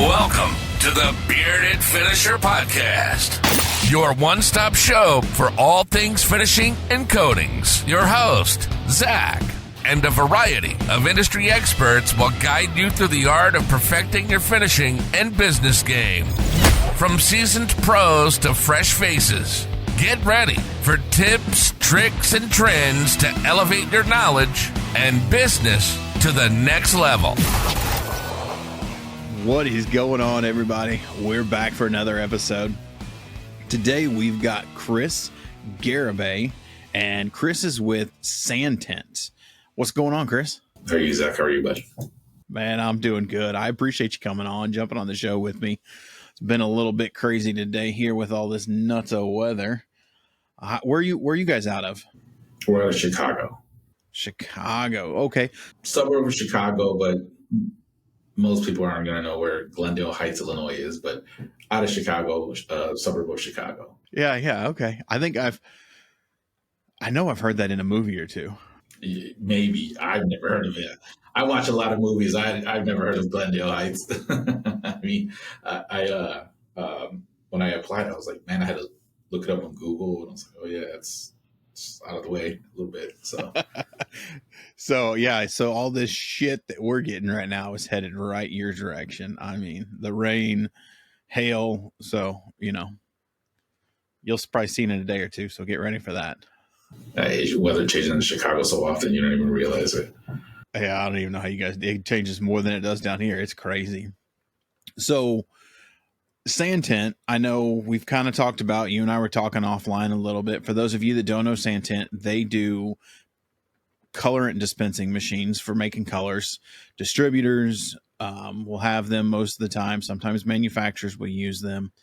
Welcome to the Bearded Finisher Podcast, your one-stop show for all things finishing and coatings. Your host, Zach, and a variety of industry experts will guide you through the art of perfecting your finishing and business game. From seasoned pros to fresh faces, get ready for tips, tricks, and trends to elevate your knowledge and business to the next level. What is going on, everybody? We're back for another episode. Today we've got Chris Garibay, and Chris is with Santint. What's going on, Chris? How are you, Zach? How are you, buddy? Man, I'm doing good. I appreciate you coming on, jumping on the show with me. It's been a little bit crazy today here with all this nutso weather. Where are you guys out of? We're out of Chicago. Chicago, okay. Suburb of Chicago, but most people aren't going to know where Glendale Heights, Illinois is, but out of Chicago, suburb of Chicago. Yeah, okay. I know I've heard that in a movie or two. Maybe. I've never heard of it. I watch a lot of movies. I've never heard of Glendale Heights. I mean, when I applied, I was like, man, I had to look it up on Google, and I was like, oh yeah, it's out of the way a little bit. So so all this shit that we're getting right now is headed right your direction. I mean, the rain, hail, so you'll probably see it in a day or two, so get ready for that. Weather changing in Chicago so often you don't even realize it. Yeah, I don't even know how it changes more than it does down here. It's crazy. So Santint, I know we've kind of talked about, you and I were talking offline a little bit. For those of you that don't know Santint, they do colorant dispensing machines for making colors. Distributors will have them most of the time. Sometimes manufacturers will use them.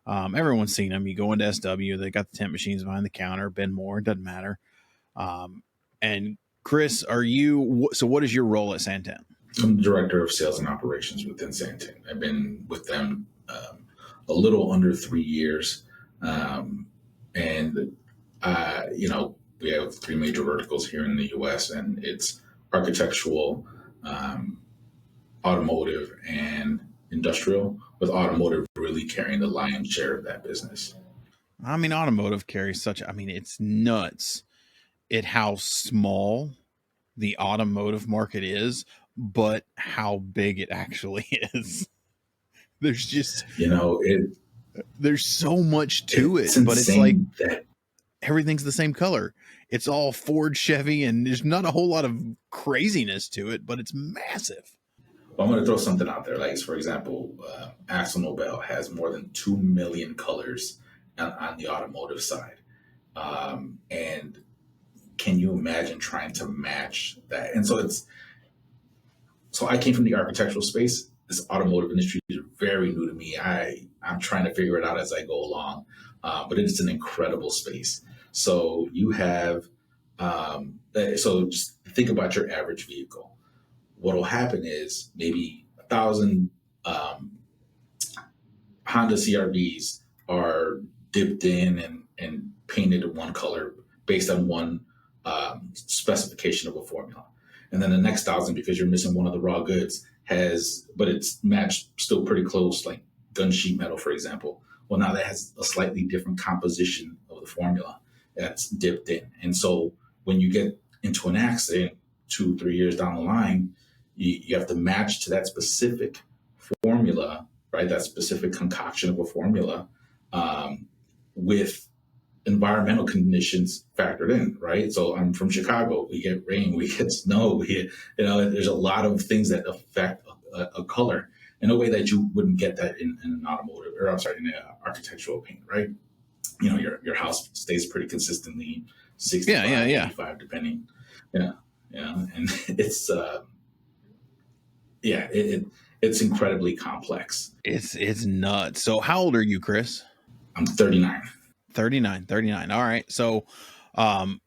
Everyone's seen them. You go into SW, they got the tint machines behind the counter, Ben Moore, it doesn't matter. And Chris, what is your role at Santint? I'm the director of sales and operations within Santint. I've been with them a little under 3 years. We have three major verticals here in the U.S., and it's architectural, automotive, and industrial, with automotive really carrying the lion's share of that business. I mean, automotive carries it's nuts how small the automotive market is, but how big it actually is. There's just, there's so much to it, but it's like everything's the same color. It's all Ford, Chevy, and there's not a whole lot of craziness to it, but it's massive. Well, I'm going to throw something out there. Like, for example, Axel Nobel has more than 2 million colors on the automotive side. And can you imagine trying to match that? And so I came from the architectural space. This automotive industry is very new to me. I'm trying to figure it out as I go along, but it's an incredible space. So you have, so just think about your average vehicle. What will happen is maybe 1,000 Honda CRVs are dipped in and painted one color based on one specification of a formula. And then the next 1,000, because you're missing one of the raw goods, but it's matched still pretty close, like gun sheet metal, for example. Well, now that has a slightly different composition of the formula that's dipped in. And so when you get into an accident 2-3 years down the line, you have to match to that specific formula, right? That specific concoction of a formula with environmental conditions factored in, right? So I'm from Chicago. We get rain, we get snow. There's a lot of things that affect a color in a way that you wouldn't get that in an automotive, in an architectural paint, right? Your house stays pretty consistently 65, 85, depending. And it's it's incredibly complex. It's nuts. So how old are you, Chris? I'm 39. 39. All right. So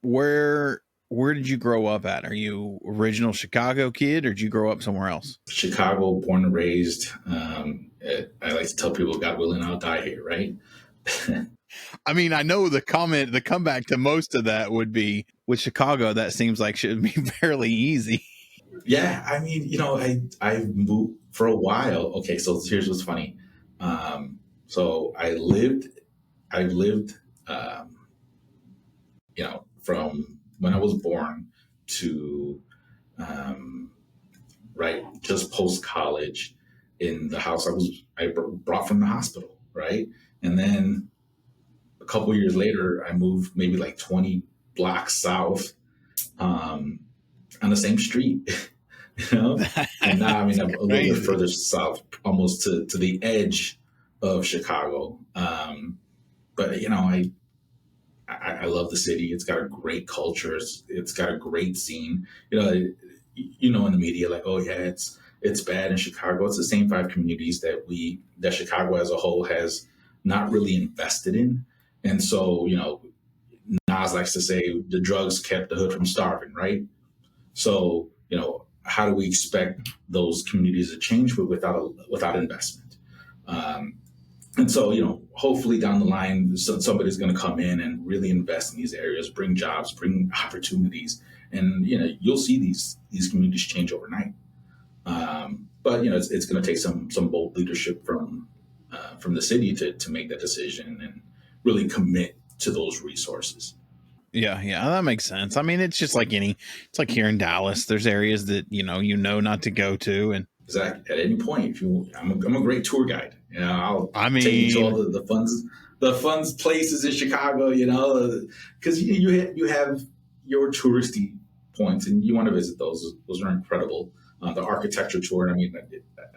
where did you grow up at? Are you original Chicago kid, or did you grow up somewhere else? Chicago, born and raised. I like to tell people, God willing, I'll die here, right? I mean, I know the comeback to most of that would be with Chicago. That seems like should be fairly easy. Yeah, I mean, I moved for a while. Okay, so here's what's funny. So I lived, um, from when I was born to um, right just post college in the house I brought from the hospital, right, and then a couple years later I moved maybe like 20 blocks south, um, on the same street, you know, and now I mean I'm a little bit Crazy. further south, almost to the edge of Chicago. But I love the city. It's got a great culture. It's got a great scene. In the media, like, oh yeah, it's bad in Chicago. It's the same five communities that Chicago as a whole has not really invested in. And so, Nas likes to say the drugs kept the hood from starving, right? So, how do we expect those communities to change without investment? Um, and so, hopefully down the line, somebody's going to come in and really invest in these areas, bring jobs, bring opportunities, and you'll see these communities change overnight. But it's going to take some bold leadership from the city to make that decision and really commit to those resources. Yeah, yeah, that makes sense. I mean, it's like here in Dallas. There's areas that not to go to, and Exactly. At any point, if I'm a great tour guide. I'll I take you to mean, all the fun places in Chicago. Because you have your touristy points, and you want to visit those. Those are incredible. The architecture tour. I mean,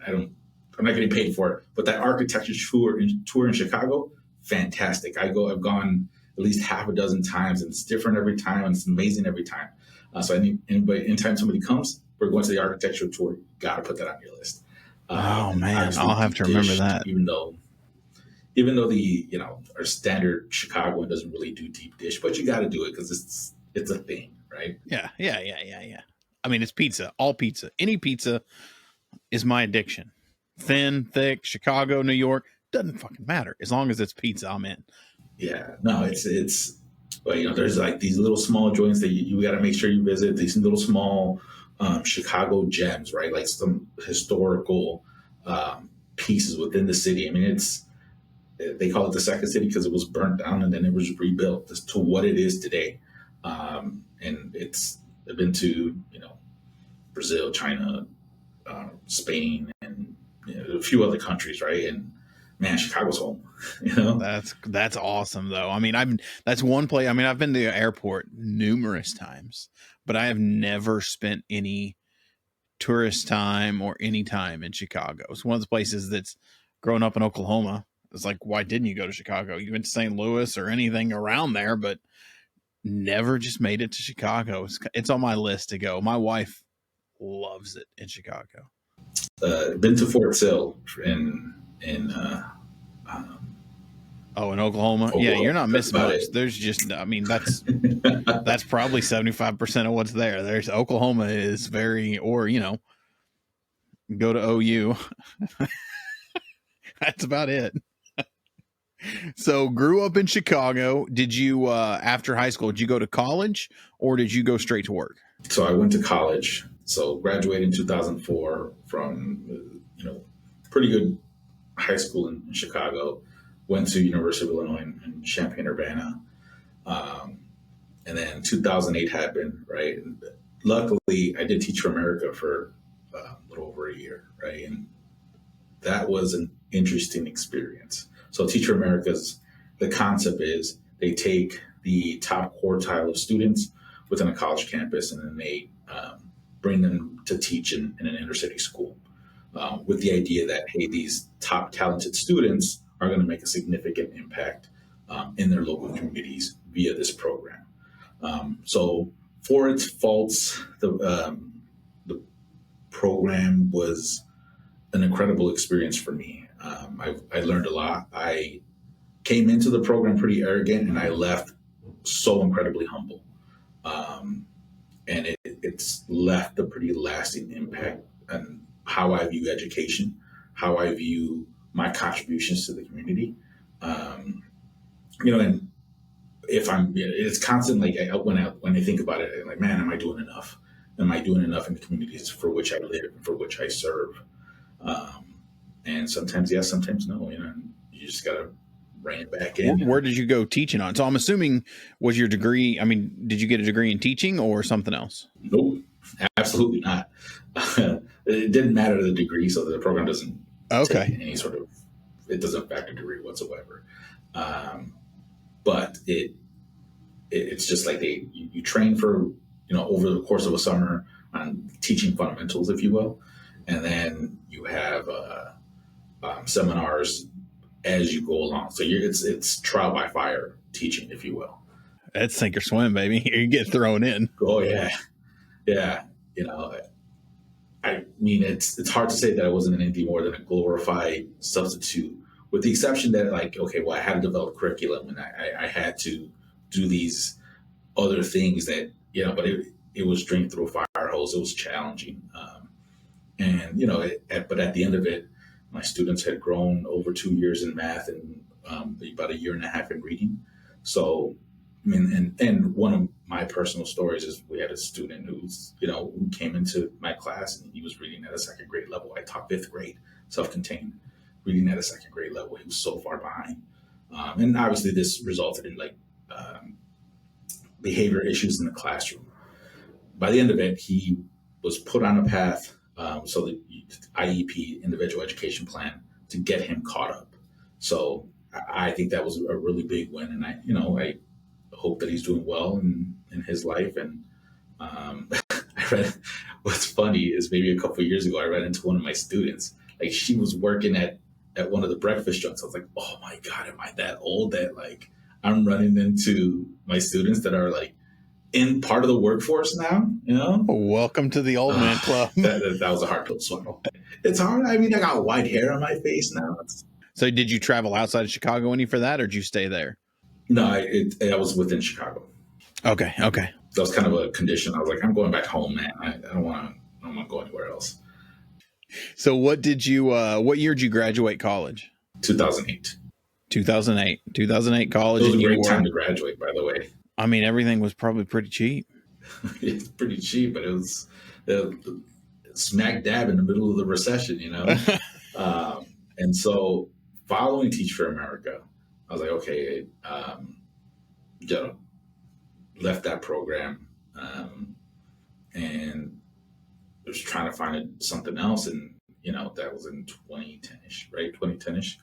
I don't. I'm not getting paid for it, but that architecture tour in Chicago, fantastic. I've gone at least half a dozen times, and it's different every time, and it's amazing every time. So anytime somebody comes, we're going to the architectural tour. You got to put that on your list. oh And man, obviously I'll have deep to remember dish, that. even though the our standard Chicagoan doesn't really do deep dish, but you got to do it because it's a thing, right? Yeah, yeah, yeah, yeah, yeah. I mean, it's pizza. All pizza. Any pizza is my addiction. Thin, thick, Chicago, New York, doesn't fucking matter. As long as it's pizza, I'm in. Yeah, no, it's. But there's like these little small joints that you got to make sure you visit. These little small Chicago gems, right? Like some historical pieces within the city. I mean, they call it the second city because it was burnt down and then it was rebuilt to what it is today. And I've been to Brazil, China, Spain, and a few other countries, right? And man, Chicago's home. you know. That's awesome though. I mean, that's one place. I mean, I've been to the airport numerous times, but I have never spent any tourist time or any time in Chicago. It's one of the places that's growing up in Oklahoma. It's like, why didn't you go to Chicago? You went to St. Louis or anything around there, but never just made it to Chicago. It's on my list to go. My wife loves it in Chicago. Been to Fort Sill in um, Oh, in Oklahoma? Yeah, you're Oklahoma. not That's missing about much. it. There's just, I mean, that's probably 75% of what's there. There's Oklahoma is very, or, go to OU. That's about it. So grew up in Chicago. Did you, after high school, did you go to college or did you go straight to work? So I went to college. So graduated in 2004 from pretty good high school in Chicago. Went to University of Illinois in Champaign Urbana. Um, and then 2008 happened, right? And luckily, I did Teach for America for a little over a year, right? And that was an interesting experience. So Teach for America's the concept is they take the top quartile of students within a college campus and then they bring them to teach in an inner city school with the idea that, hey, these top talented students are going to make a significant impact in their local communities via this program. So for its faults, the program was an incredible experience for me. I learned a lot. I came into the program pretty arrogant and I left so incredibly humble. Um, and it's left a pretty lasting impact on how I view education, how I view my contributions to the community. Um, and if it's constant. Like when I think about it, I'm like, man, am I doing enough? Am I doing enough in the communities for which I live and for which I serve? And sometimes yes, sometimes no. You just got to rein it back in. Where did you go teaching on? So I'm assuming, was your degree, I mean, did you get a degree in teaching or something else? Nope, absolutely not. It didn't matter the degree, so the program doesn't take any sort of, it doesn't factor degree whatsoever. But it's just like you train for, over the course of a summer on teaching fundamentals, if you will. And then you have seminars as you go along. So it's trial by fire teaching, if you will. That's sink or swim, baby. You get thrown in. Oh yeah. Yeah. I mean, it's hard to say that I wasn't anything more than a glorified substitute, with the exception that, like, okay, well, I had to develop curriculum and I had to do these other things that, but it was drink through a fire hose. It was challenging. But at the end of it, my students had grown over 2 years in math and about 1.5 years in reading. So, I mean, and one of my personal stories is we had a student who came into my class and he was reading at a second grade level. I taught 5th grade, self-contained, reading at a second grade level. He was so far behind. And obviously this resulted in behavior issues in the classroom. By the end of it, he was put on a path, so the IEP, individual education plan, to get him caught up. So I think that was a really big win. And I hope that he's doing well in his life. And I read, what's funny is maybe a couple of years ago, I ran into one of my students. Like, she was working at one of the breakfast joints. I was like, oh my God, am I that old that I'm running into my students that are in part of the workforce now, Welcome to the old man club. that was a hard pill to swallow. It's hard. I mean, I got white hair on my face now. So did you travel outside of Chicago any for that, or did you stay there? No, I was within Chicago. Okay. That was kind of a condition. I was like, I'm going back home, man. I don't want to go anywhere else. So what year did you graduate college? 2008. 2008 college. It was a great time to graduate, by the way. I mean, everything was probably pretty cheap. It's pretty cheap, but it was smack dab in the middle of the recession, And so following Teach for America, I was like, okay, left that program and was trying to find something else. And, that was in 2010-ish, right? 2010-ish.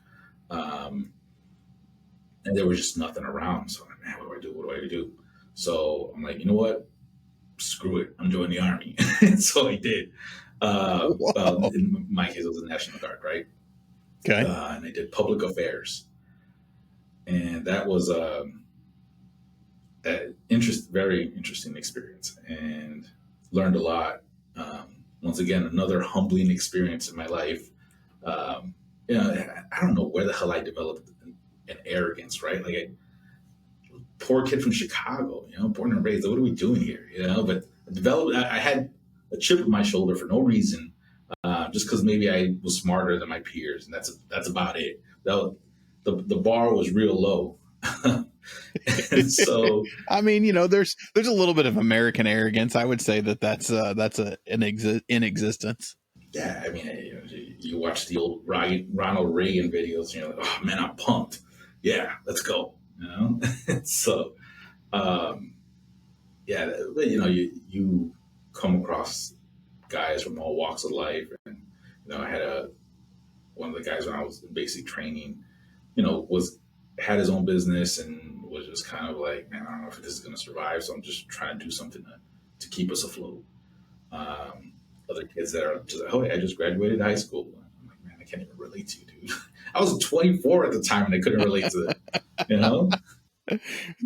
And there was just nothing around. So I'm like, man, what do I do? So I'm like, you know what? Screw it. I'm joining the Army. So I did. In my case, it was the National Guard, right? Okay. And I did public affairs. And that was very interesting experience, and learned a lot. Once again, another humbling experience in my life. I don't know where the hell I developed an arrogance, right? Poor kid from Chicago, born and raised. What are we doing here? But I had a chip on my shoulder for no reason, just because maybe I was smarter than my peers, and that's about it. The bar was real low. And so, I mean, there's a little bit of American arrogance. I would say that's in existence. Yeah, I mean, you watch the old Ronald Reagan videos, and you're like, oh man, I'm pumped. Yeah, let's go. So, but you come across guys from all walks of life, and I had one of the guys when I was in basic training, had his own business and was just kind of like, man, I don't know if this is going to survive, so I'm just trying to do something to keep us afloat. Other kids that are just like, oh, I just graduated high school. I'm like, man, I can't even relate to you, dude. I was 24 at the time and I couldn't relate to it,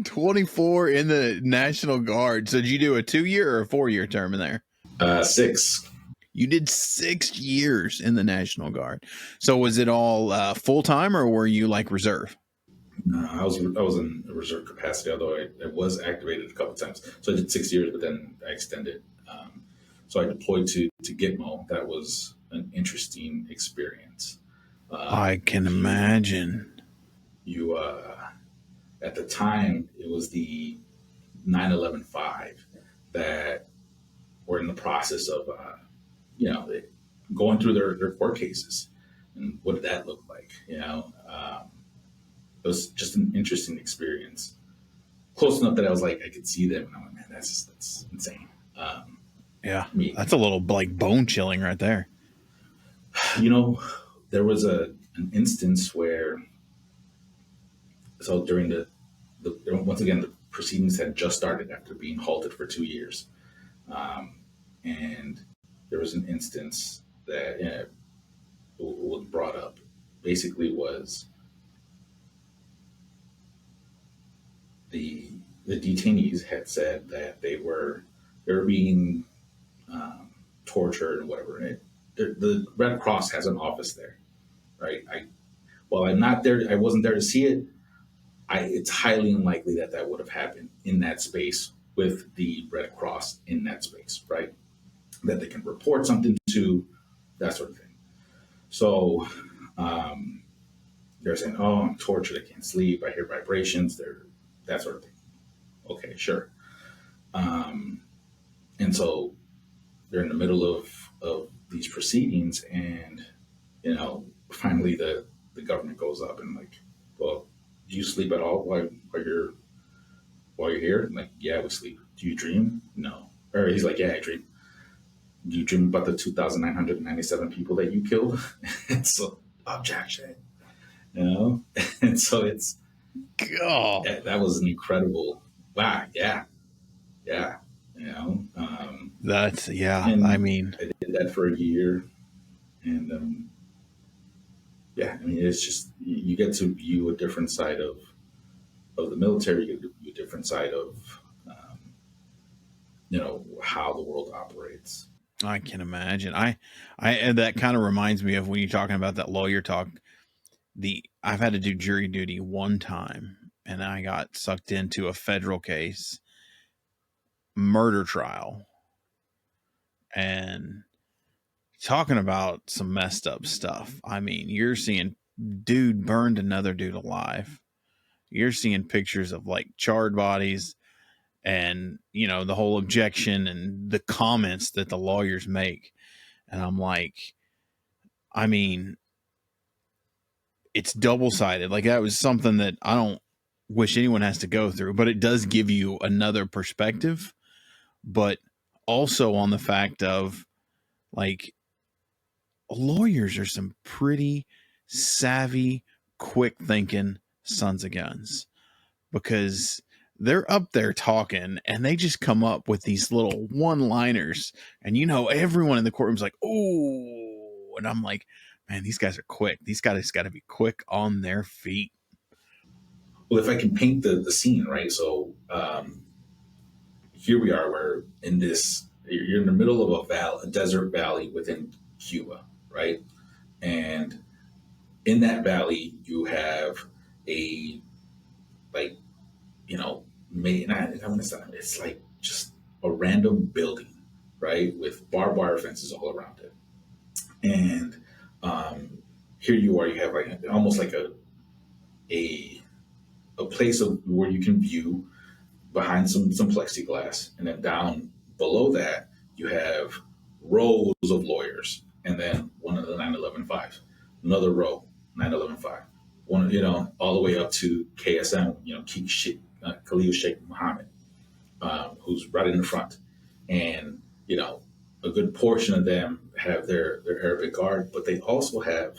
24 in the National Guard. So did you do a 2-year or a 4-year term in there? 6. You did 6 years in the National Guard. So was it all full-time, or were you reserve? No, I was in a reserve capacity, although I was activated a couple of times. So I did 6 years, but then I extended. So I deployed to Gitmo. That was an interesting experience. I can imagine. You at the time, it was the 9/11/5 that we're in the process of, going through their court cases. And what did that look like? It was just an interesting experience. Close enough that I was like, I could see them, and I'm like, man, that's insane. Yeah, I mean, that's a little like bone chilling right there. There was an instance where, so during the once again, the proceedings had just started after being halted for 2 years, and there was an instance that was brought up. Basically, was the detainees had said that they were being tortured and whatever. And the Red Cross has an office there, right? While I'm not there, I wasn't there to see it. It's highly unlikely that would have happened in that space with the Red Cross in that space, right? That they can report something to, that sort of thing. So they're saying, "Oh, I'm tortured. I can't sleep. I hear vibrations." That sort of thing. Okay, sure. And so they're in the middle of these proceedings, and finally the government goes up and like, "Well, do you sleep at all while you're here?" I'm like, "Yeah, we sleep." "Do you dream?" "No." Or he's like, "Yeah, I dream." "Do you dream about the 2,997 people that you killed?" And so objection, and so it's God, that was an incredible. Wow, yeah, that's and I mean, I did that for a year, and I mean, it's just you get to view a different side of the military. You get to view a different side of how the world operates. I can imagine. And that kind of reminds me of when you're talking about that lawyer talk. I've had to do jury duty one time, and I got sucked into a federal case, murder trial, and talking about some messed up stuff. I mean, you're seeing dude burned another dude alive. You're seeing pictures of like charred bodies, and the whole objection and the comments that the lawyers make. And I'm like, I mean, it's double-sided. Like, that was something that I don't wish anyone has to go through, but it does give you another perspective. But also on the fact of, like, lawyers are some pretty savvy, quick thinking sons of guns, because they're up there talking and they just come up with these little one-liners, and everyone in the courtroom's like, "Oh," and I'm like, man, these guys are quick. These guys got to be quick on their feet. Well, if I can paint the scene, right? So here we are. We're in this. You're in the middle of a desert valley within Cuba, right? And in that valley, you have a like it's like just a random building, right, with barbed wire fences all around it. And here you are. You have like almost like a place where you can view behind some plexiglass, and then down below that you have rows of lawyers, and then one of the 911 another row 911 one, all the way up to KSM, Khalil Sheikh Mohammed, who's right in the front, and a good portion of them have their Arabic guard, but they also have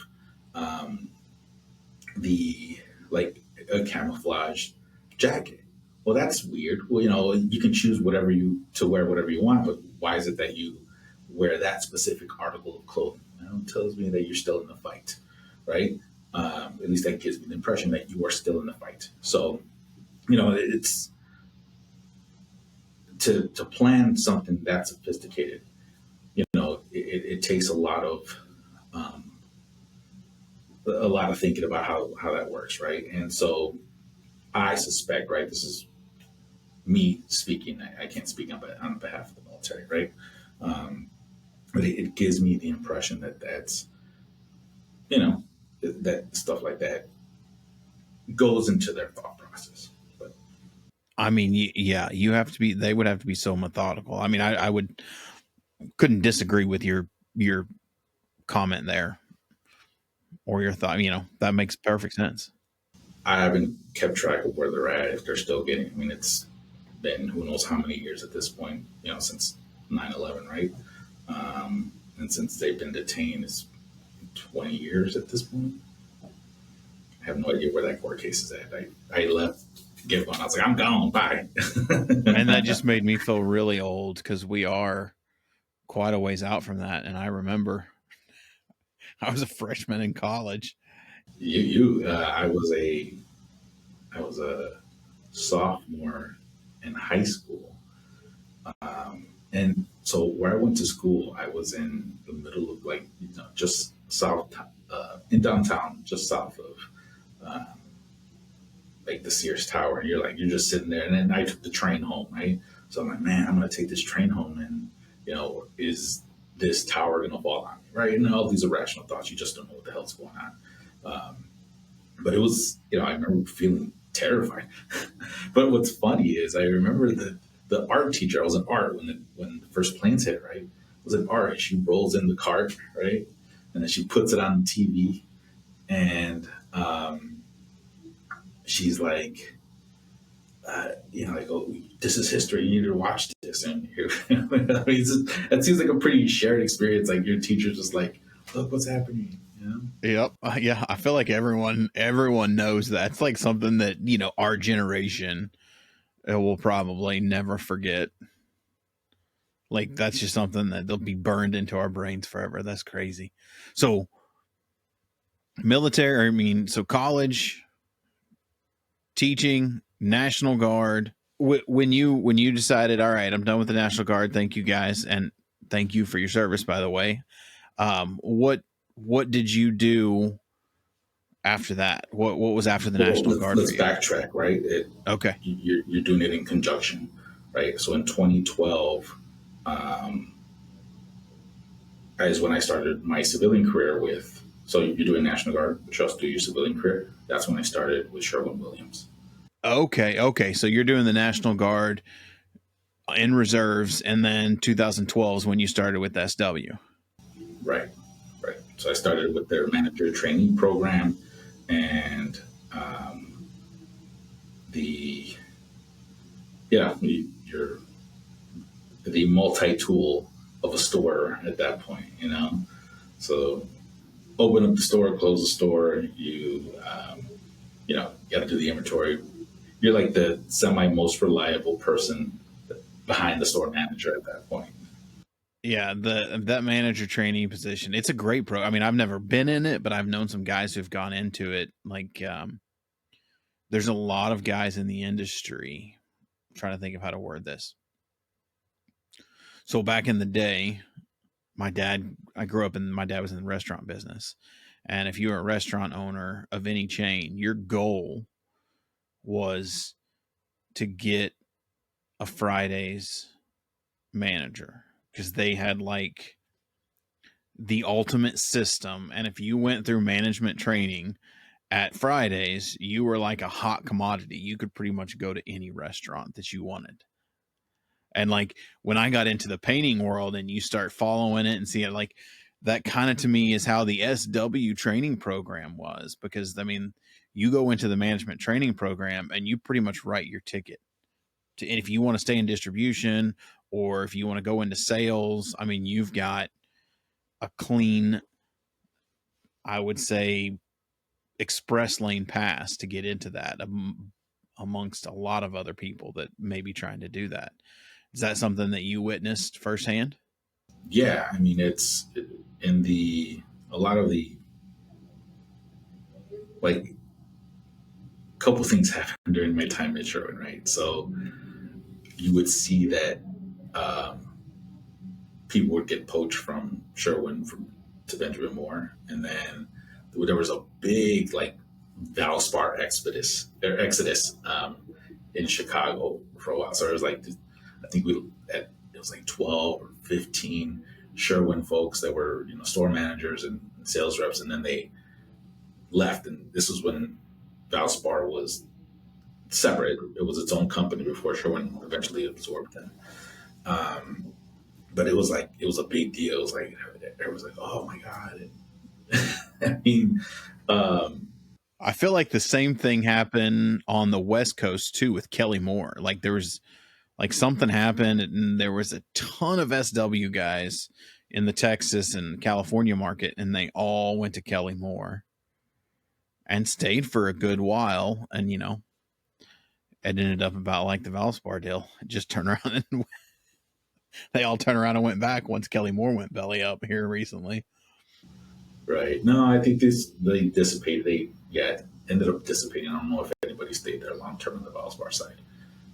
the like a camouflage jacket. Well, that's weird. Well, you can choose to wear whatever you want, but why is it that you wear that specific article of clothing? It tells me that you're still in the fight, right? At least that gives me the impression that you are still in the fight. So, it's to plan something that sophisticated. It takes a lot of thinking about how that works, right? And so I suspect, right, this is me speaking. I can't speak on behalf of the military, right? But it gives me the impression that's, that stuff like that goes into their thought process. But I mean, yeah, they would have to be so methodical. I mean, I couldn't disagree with your comment there or your thought. That makes perfect sense. I haven't kept track of where they're at, if they're still getting. I mean, it's been who knows how many years at this point. Since 9/11, right? And since they've been detained, it's 20 years at this point. I have no idea where that court case is at. I left get one. I was like, I'm gone. Bye. And that just made me feel really old because we are quite a ways out from that. And I remember I was a freshman in college. I was a sophomore in high school. And so where I went to school, I was in the middle of just south, in downtown, just south of, the Sears Tower. And you're just sitting there. And then I took the train home, right? So I'm like, man, I'm going to take this train home and, is this tower going to fall on me, right? And all these irrational thoughts, you just don't know what the hell's going on. But it was, I remember feeling terrified. But what's funny is I remember the art teacher. I was in art when the first planes hit, right? I was in art. She rolls in the cart, right? And then she puts it on the TV. And she's like, oh, this is history. You need to watch this. And that seems like a pretty shared experience. Like your teacher's just like, look what's happening. Yep. Yeah. I feel like everyone knows that. It's like something that, our generation will probably never forget. Like that's just something that they'll be burned into our brains forever. That's crazy. So so college, teaching, National Guard. When you decided, all right, I'm done with the National Guard. Thank you guys. And thank you for your service, by the way. What did you do after that? What was after the National Guard? Let's backtrack, right? Okay. You're doing it in conjunction, right? So in 2012, is when I started my civilian career with. So you're doing National Guard, just do your civilian career. That's when I started with Sherwin-Williams. Okay. So you're doing the National Guard in reserves, and then 2012 is when you started with SW. Right. So I started with their manager training program, and you're the multi-tool of a store at that point, So open up the store, close the store. You got to do the inventory. You're like the most reliable person behind the store manager at that point. Yeah, that manager trainee position, it's a great pro. I mean, I've never been in it, but I've known some guys who've gone into it. Like, there's a lot of guys in the industry. I'm trying to think of how to word this. So back in the day, my dad was in the restaurant business. And if you were a restaurant owner of any chain, your goal was to get a Fridays manager, because they had like the ultimate system. And if you went through management training at Fridays, you were like a hot commodity. You could pretty much go to any restaurant that you wanted. And like when I got into the painting world and you start following it and see it, like that kind of to me is how the SW training program was. Because I mean, you go into the management training program and you pretty much write your ticket. And if you want to stay in distribution or if you want to go into sales, I mean, you've got a clean, I would say, express lane pass to get into that amongst a lot of other people that may be trying to do that. Is that something that you witnessed firsthand? Yeah. I mean, it's in a lot of the, like, couple things happened during my time at Sherwin, right? So you would see that people would get poached from Sherwin to Benjamin Moore, and then there was a big Valspar exodus in Chicago for a while. So it was like, I think it was like 12 or 15 Sherwin folks that were store managers and sales reps, and then they left, and this was when Valspar was separate. It was its own company before Sherwin eventually absorbed them. but it was like, it was a big deal. It was like, everyone's like, oh my God. I mean, um, I feel like the same thing happened on the West Coast too with Kelly Moore. Like there was like something happened and there was a ton of SW guys in the Texas and California market, and they all went to Kelly Moore and stayed for a good while. And, you know, it ended up about like the Valspar deal. It just turned around and they all turned around and went back once Kelly Moore went belly up here recently. right. No, I think they dissipated. Ended up dissipating. I don't know if anybody stayed there long term on the Valspar side.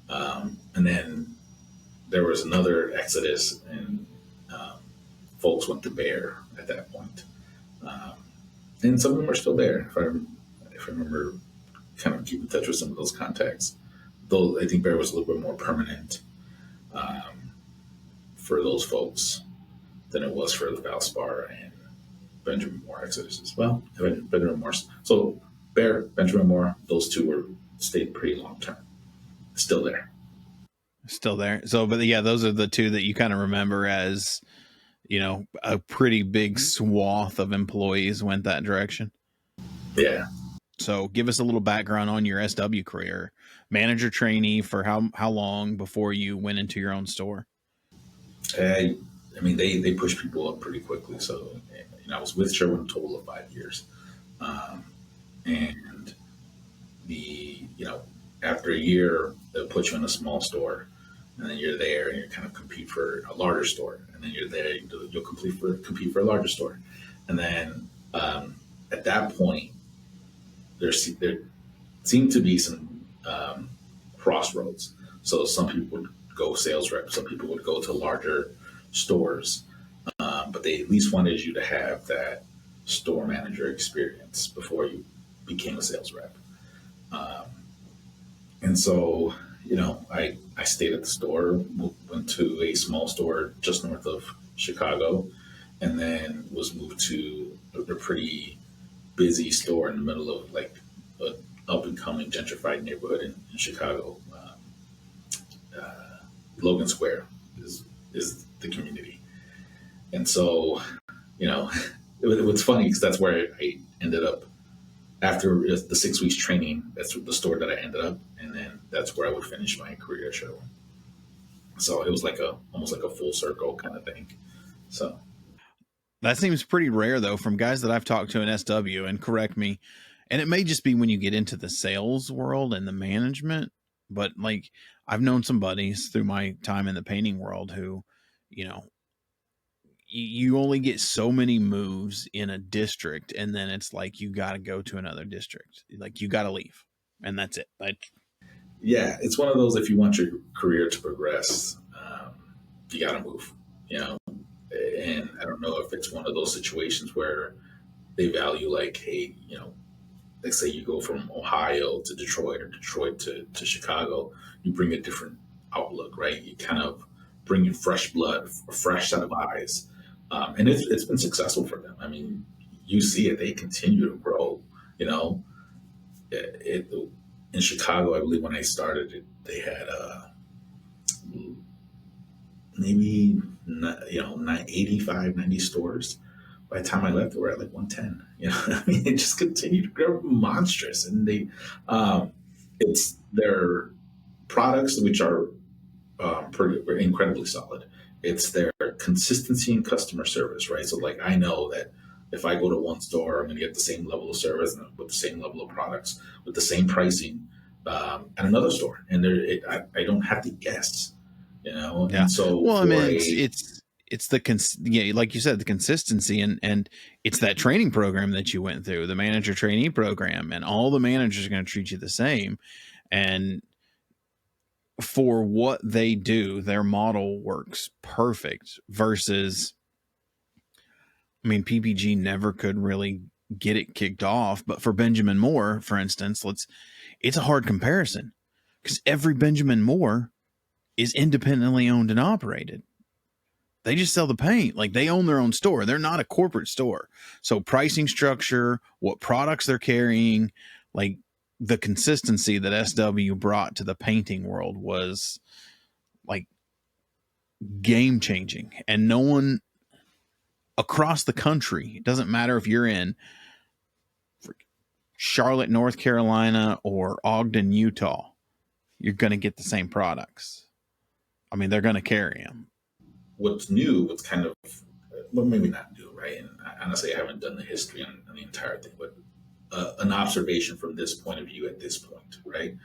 And then there was another exodus, and um, folks went to Bear at that point. Um, and some of them are still there. If I remember, kind of keep in touch with some of those contacts. Though I think Bear was a little bit more permanent um, for those folks than it was for the Valspar and Benjamin Moore exodus as well. Benjamin Moore. So Bear, Benjamin Moore, those two were stayed pretty long term. Still there. Still there. So, but yeah, those are the two that you kind of remember as, you know, a pretty big swath of employees went that direction. Yeah. So give us a little background on your SW career. Manager trainee for how long before you went into your own store? I mean, they push people up pretty quickly. So, you know, I was with Sherwin a total of 5 years. Um, and you know, after a year, they'll put you in a small store, and then you're there and you kind of compete for a larger store. And then you're there, you'll compete for a larger store. And then at that point, there seemed to be some crossroads. So some people would go sales rep, some people would go to larger stores, but they at least wanted you to have that store manager experience before you became a sales rep. Um, and so, you know, I stayed at the store, went to a small store just north of Chicago, and then was moved to a pretty busy store in the middle of like a up and coming gentrified neighborhood in Chicago. Logan Square is the community, and so, you know, what's funny because that's where I ended up after the 6 weeks training. That's the store that I ended up, and then that's where I would finish my career show. So it was like almost like a full circle kind of thing. So That seems pretty rare though from guys that I've talked to in SW, and correct me. And it may just be when you get into the sales world and the management, but like I've known some buddies through my time in the painting world who, you know, you only get so many moves in a district, and then it's like you got to go to another district. Like you got to leave, and that's it. yeah, it's one of those, if you want your career to progress, you got to move. You know, and I don't know if it's one of those situations where they value like, hey, you know, let's say you go from Ohio to Detroit or Detroit to Chicago, you bring a different outlook, right? You kind of bring in fresh blood, a fresh set of eyes. And it's been successful for them. I mean, you see it, they continue to grow, you know. In Chicago, I believe when I started, they had maybe, you know, 85, 90 stores. By the time I left, we were at like 110. You know, I mean, it just continued to grow monstrous, and it's their products which are pretty incredibly solid. It's their consistency in customer service, right? So, like, I know that if I go to one store, I'm going to get the same level of service and with the same level of products, with the same pricing at another store, and I don't have to guess, you know. Yeah. And so, Well, I mean, it's the yeah, like you said, the consistency, and it's that training program that you went through, the manager trainee program, and all the managers are going to treat you the same. And for what they do, their model works perfect versus, I mean, PPG never could really get it kicked off. But for Benjamin Moore, for instance, it's a hard comparison because every Benjamin Moore is independently owned and operated. They just sell the paint. Like they own their own store. They're not a corporate store. So pricing structure, what products they're carrying, like the consistency that SW brought to the painting world was like game changing, and no one across the country, it doesn't matter if you're in Charlotte, North Carolina, or Ogden, Utah, you're going to get the same products. I mean, they're going to carry them. What's new, what's kind of, well, maybe not new, right? And honestly, I haven't done the history on the entire thing, but an observation from this point of view at this point, right,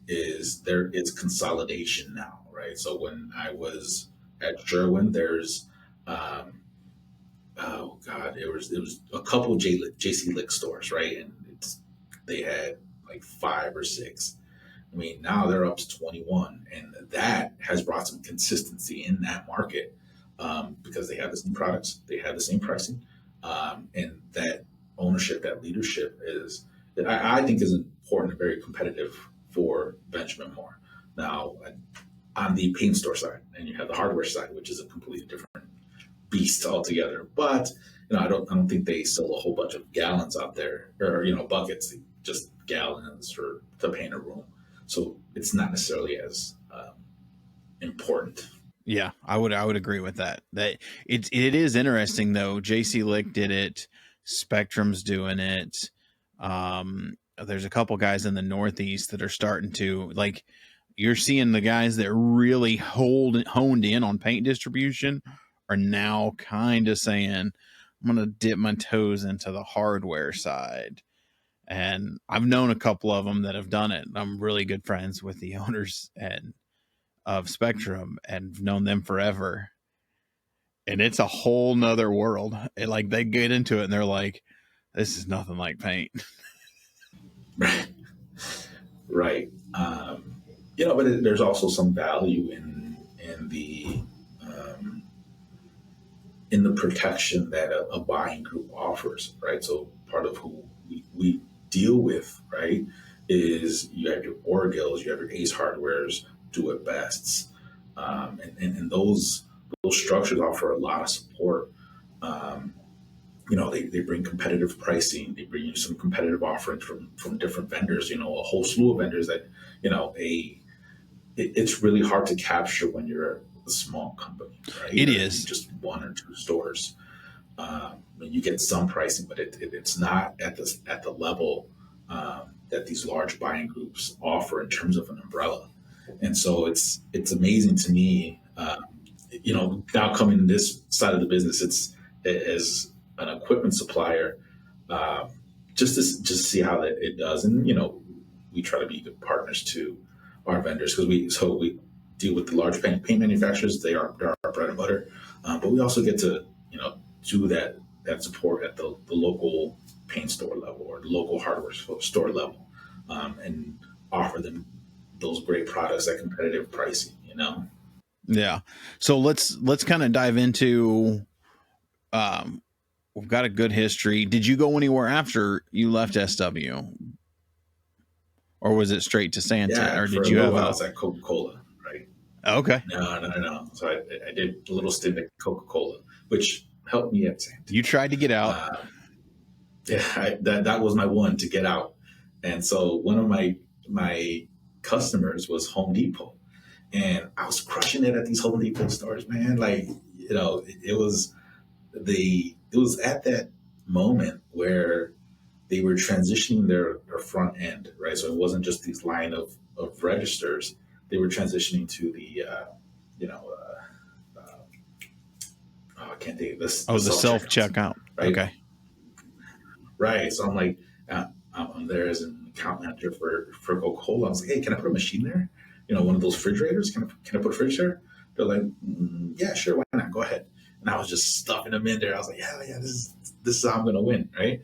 is there is consolidation now, right? So when I was at Sherwin, there's, oh God, it was a couple JC Lick stores, right? And they had like 5 or 6. I mean, now they're up to 21, and that has brought some consistency in that market because they have the same products, they have the same pricing, and that ownership, that leadership I think, is important and very competitive for Benjamin Moore. Now, on the paint store side, and you have the hardware side, which is a completely different beast altogether. But I don't think they sell a whole bunch of gallons out there, or buckets, just gallons to paint a room. So it's not necessarily as important. Yeah, I would agree with that. That it is interesting though. JC Lick did it. Spectrum's doing it. There's a couple guys in the Northeast that are starting to, like, you're seeing the guys that really honed in on paint distribution are now kind of saying, I'm going to dip my toes into the hardware side. And I've known a couple of them that have done it. I'm really good friends with the owners of Spectrum and known them forever. And it's a whole nother world. Like, they get into it and they're like, this is nothing like paint. Right. But there's also some value in the protection that a buying group offers, right? So part of who we deal with, right, is you have your Orgills, you have your Ace Hardwares, Do It Bests, and those structures offer a lot of support. They bring competitive pricing, they bring you some competitive offerings from different vendors, a whole slew of vendors that, it's really hard to capture when you're a small company, right? It is just 1 or 2 stores. You get some pricing, but it's not at the level that these large buying groups offer in terms of an umbrella. And so it's amazing to me, now coming this side of the business, it's as an equipment supplier, just to see how it does. And, we try to be good partners to our vendors because we deal with the large paint manufacturers. They're our bread and butter. But we also get to, do that support at the local paint store level or the local hardware store level, and offer them those great products at competitive pricing, Yeah. So let's kind of dive into, we've got a good history. Did you go anywhere after you left SW? Or was it straight to Santint? Yeah, or did you have I was at Coca-Cola, right? Okay. No. So I did a little stint at Coca-Cola, which helped me at Santint. You tried to get out. That was my one to get out. And so one of my customers was Home Depot, and I was crushing it at these Home Depot stores, man. Like, it was at that moment where they were transitioning their front end, right? So it wasn't just these line of registers. They were transitioning to the, I can't think of this. The self-checkout. Right? Okay. Right. So I'm like, I'm there as an account manager for Coca-Cola. I was like, hey, can I put a machine there? One of those refrigerators? Can I put a fridge there? They're like, yeah, sure. Why not? Go ahead. And I was just stuffing them in there. I was like, yeah, this is how I'm going to win. Right.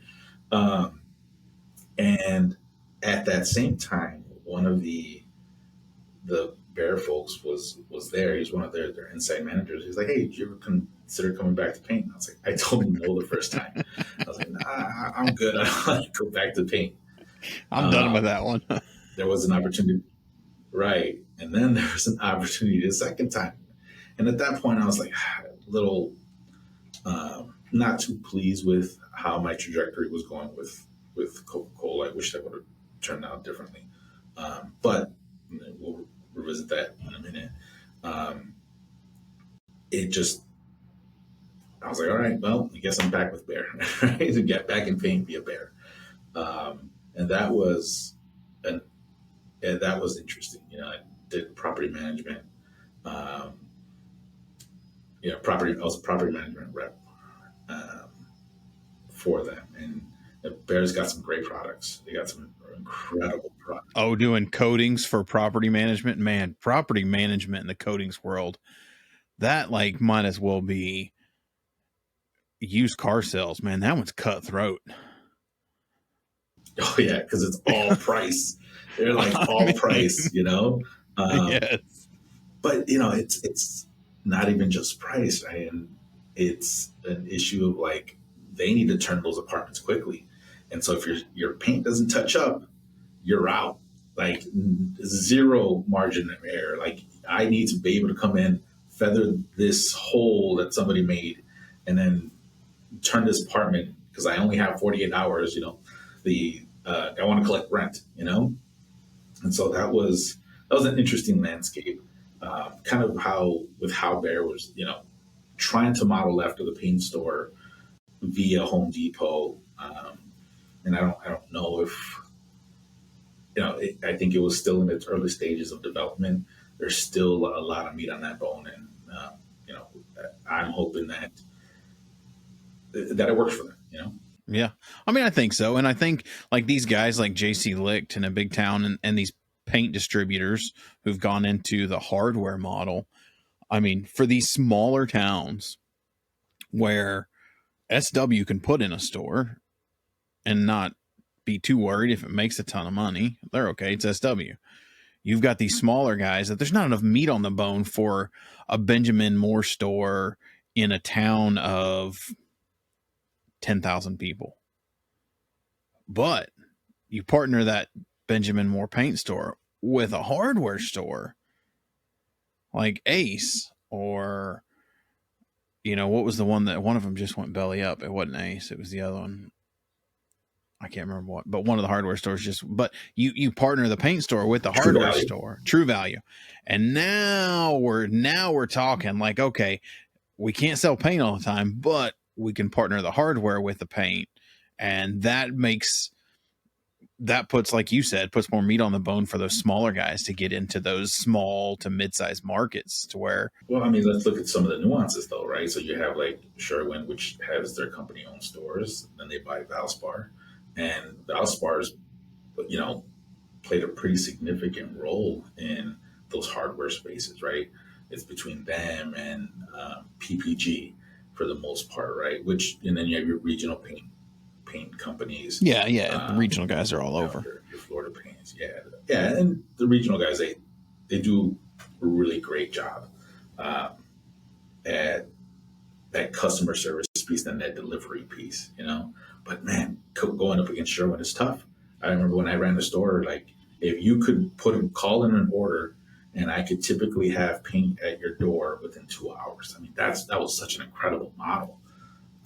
And at that same time, one of the Bear folks was there. He's one of their inside managers. He's like, hey, did you ever consider coming back to paint? And I was like, I told him no the first time. I was like, nah, I'm good. I don't want to go back to paint. I'm done with that one. There was an opportunity. Right. And then there was an opportunity the second time. And at that point, I was like, a little not too pleased with how my trajectory was going with Coca-Cola. I wish that would have turned out differently. But we'll revisit that in a minute. it just, I was like, all right, well, I guess I'm back with Bear, right? To get back in paint via Bear. And that was, and that was interesting. I did property management. Um, I was a property management rep um, for them, and Bear's got some great products. They got some incredible products. Oh, doing coatings for property management, man. Property management in the coatings world, that like might as well be used car sales, man. That one's cutthroat. Oh yeah, because it's all price. They're like all price, Yes. But it's not even just price, right? And it's an issue of like they need to turn those apartments quickly, and so if your paint doesn't touch up, you're out. Like zero margin of error. Like I need to be able to come in, feather this hole that somebody made, and then turn this apartment because I only have 48 hours. I want to collect rent. And so that was an interesting landscape. Kind of how Bear was, trying to model after the paint store via Home Depot. And I don't know if, I think it was still in its early stages of development. There's still a lot of meat on that bone. And, I'm hoping that it works for them, Yeah. I mean, I think so. And I think like these guys like JC Licht in a big town and these paint distributors who've gone into the hardware model. I mean, for these smaller towns where SW can put in a store and not be too worried if it makes a ton of money, they're okay. It's SW. You've got these smaller guys that there's not enough meat on the bone for a Benjamin Moore store in a town of 10,000 people. But you partner that Benjamin Moore paint store with a hardware store like Ace, or what was the one of them just went belly up? It wasn't Ace, it was the other one. I can't remember what, but one of the hardware stores but you partner the paint store with the hardware store, True Value. And now we're talking like, okay, we can't sell paint all the time, but we can partner the hardware with the paint. And that puts, like you said, puts more meat on the bone for those smaller guys to get into those small to mid-sized markets to where. Well, I mean, let's look at some of the nuances though, right? So you have like Sherwin, which has their company owned stores, then they buy Valspar, and Valspar's, played a pretty significant role in those hardware spaces, right? It's between them and PPG for the most part, right? And then you have your regional paint companies. Yeah. The regional guys are all over. Your Florida paints, yeah, and the regional guys they do a really great job at that customer service piece and that delivery piece, But man, going up against Sherwin is tough. I remember when I ran the store, like if you could call in an order, and I could typically have paint at your door within 2 hours. I mean, that was such an incredible model.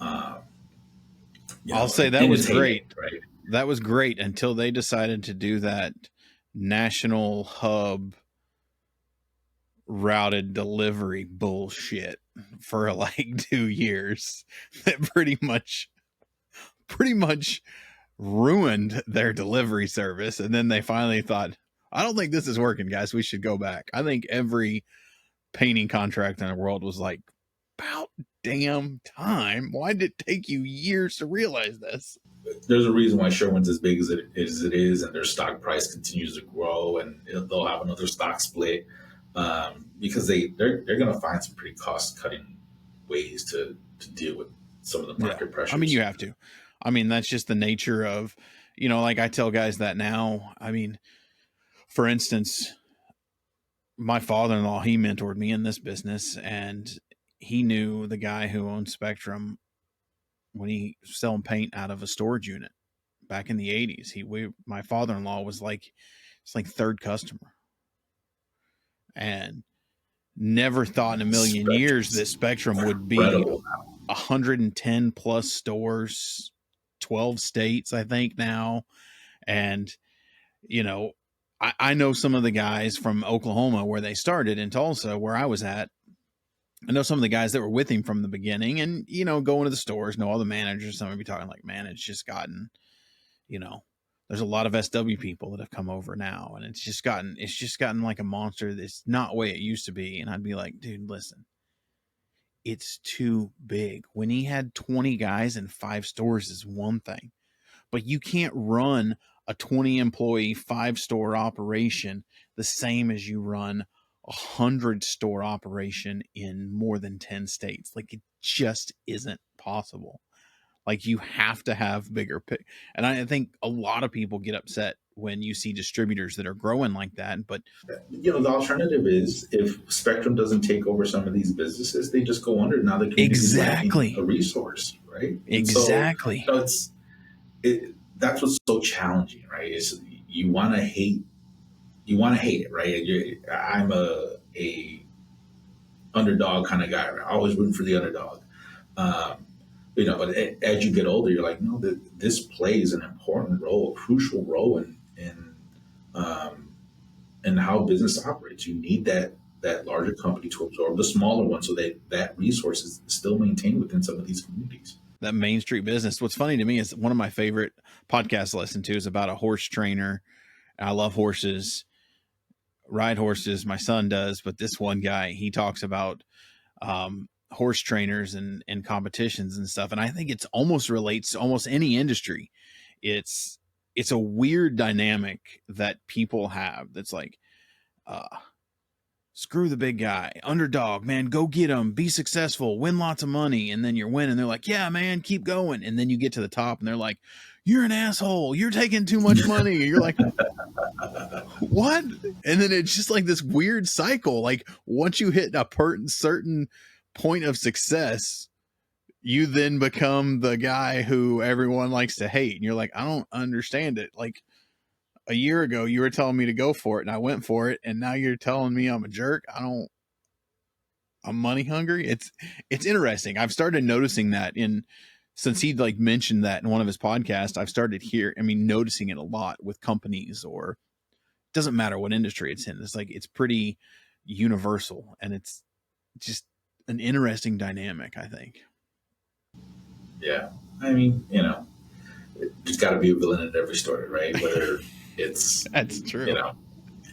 I'll say that was great. Right? That was great until they decided to do that national hub routed delivery bullshit for like 2 years. That pretty much ruined their delivery service. And then they finally thought, I don't think this is working, guys. We should go back. I think every painting contract in the world was like, about damn time. Why did it take you years to realize this? There's a reason why Sherwin's as big as it is, and their stock price continues to grow, and they'll have another stock split because they're going to find some pretty cost cutting ways to deal with some of the market pressures. I mean, you have to. I mean, that's just the nature of, like I tell guys that now. I mean, for instance, my father-in-law, he mentored me in this business, and he knew the guy who owned Spectrum when he was selling paint out of a storage unit back in the 80s. My father-in-law was like, it's like third customer, and never thought in a million years that Spectrum would be 110 plus stores, 12 states, I think now. And, I know some of the guys from Oklahoma where they started in Tulsa, where I was at, I know some of the guys that were with him from the beginning, and, you know, going to the stores, know all the managers. Some would be talking like, man, it's just gotten, you know, there's a lot of SW people that have come over now, and it's just gotten like a monster. That's not the way it used to be. And I'd be like, dude, listen, it's too big. When he had 20 guys in 5 stores is one thing, but you can't run a 20 employee 5-store operation the same as you run a 100-store operation in more than 10 states. Like, it just isn't possible. Like, you have to have bigger pick. And I think a lot of people get upset when you see distributors that are growing like that. But, you know, the alternative is if Spectrum doesn't take over some of these businesses, they just go under. Now the community is lacking a resource, right? Exactly. So, that's what's so challenging, right? Is you want to hate it, right? I'm a underdog kind of guy, right? Always rooting for the underdog. You know, but as you get older, you're like, no, this plays an important role, a crucial role in how business operates. You need that larger company to absorb the smaller one, so that resource is still maintained within some of these communities. That Main Street business. What's funny to me is one of my favorite podcasts to listen to is about a horse trainer. I love horses, ride horses. My son does, but this one guy, he talks about horse trainers and competitions and stuff. And I think it's almost relates to almost any industry. It's a weird dynamic that people have. That's like, screw the big guy, underdog, man, go get him, be successful, win lots of money. And then you're winning. They're like, yeah, man, keep going. And then you get to the top and they're like, you're an asshole. You're taking too much money. You're like, what? And then it's just like this weird cycle. Like, once you hit a certain point of success, you then become the guy who everyone likes to hate. And you're like, I don't understand it. Like, a year ago, you were telling me to go for it and I went for it. And now you're telling me I'm a jerk. I'm money hungry. It's interesting. I've started noticing that since he'd like mentioned that in one of his podcasts, I've started noticing it a lot with companies, or it doesn't matter what industry it's in. It's like, it's pretty universal, and it's just an interesting dynamic, I think. Yeah. I mean, you know, there's got to be a villain in every story, right? Whether it's that's true, you know,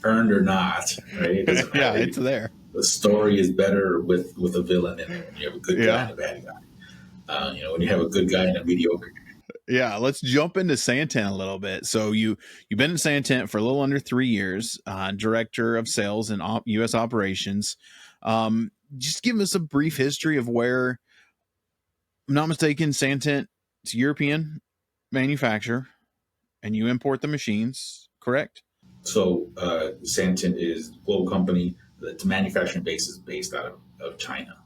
earned or not, right? Yeah, it's there. The story is better with a villain in it. You have a good guy and a bad guy. You know, when you have a good guy and a mediocre guy. Yeah, let's jump into Santint a little bit. So you've been in Santint for a little under 3 years, director of sales and U.S. operations. Just give us a brief history of where, I'm not mistaken, Santint, it's a European manufacturer, and you import the machines, correct? So Santint is a global company. Its manufacturing base is based out of China.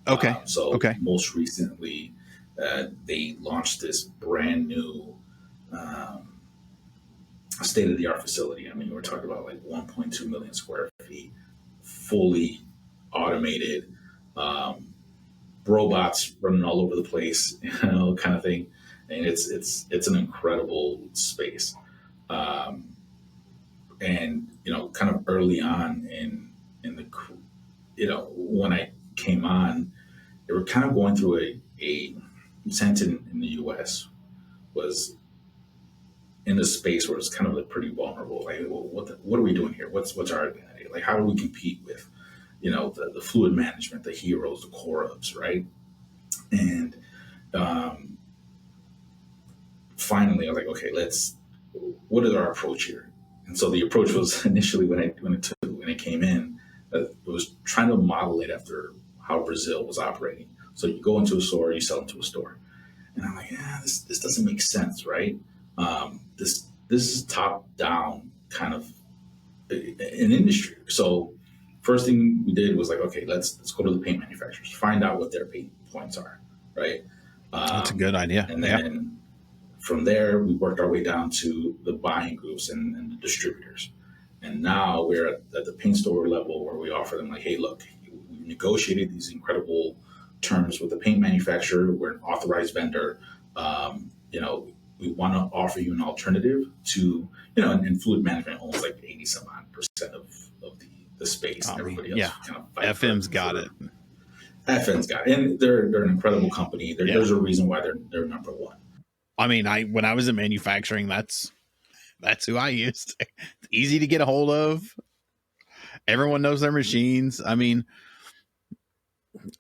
Okay. Most recently, they launched this brand new state-of-the-art facility. I mean, we're talking about like 1.2 million square feet, fully automated, robots running all over the place, you know, kind of thing. And it's an incredible space. And, you know, kind of early on in the, you know, when I came on, they were kind of going through a Santint in the U.S. was in a space where it's kind of like pretty vulnerable. Like, well, what are we doing here? What's our identity? Like, how do we compete with, you know, the fluid management, the Heroes, the Corubs, right? And finally, I was like, okay, what is our approach here? And so the approach was initially when it came in, it was trying to model it after how Brazil was operating. So you go into a store, you sell into a store, and I'm like, this doesn't make sense, right? This is top down kind of an industry. So first thing we did was like, okay, let's go to the paint manufacturers, find out what their pain points are, right? That's a good idea. And then from there, we worked our way down to the buying groups and the distributors. And now we're at the paint store level where we offer them like, hey, look, we negotiated these incredible terms with the paint manufacturer. We're an authorized vendor. You know, we want to offer you an alternative to, you know, and fluid management owns like 80 some odd % of the space. And everybody else kind of FM's got it. FN's got it. And they're an incredible company. There's a reason why they're number one. I mean, when I was in manufacturing, that's who I used. It's easy to get a hold of. Everyone knows their machines. I mean,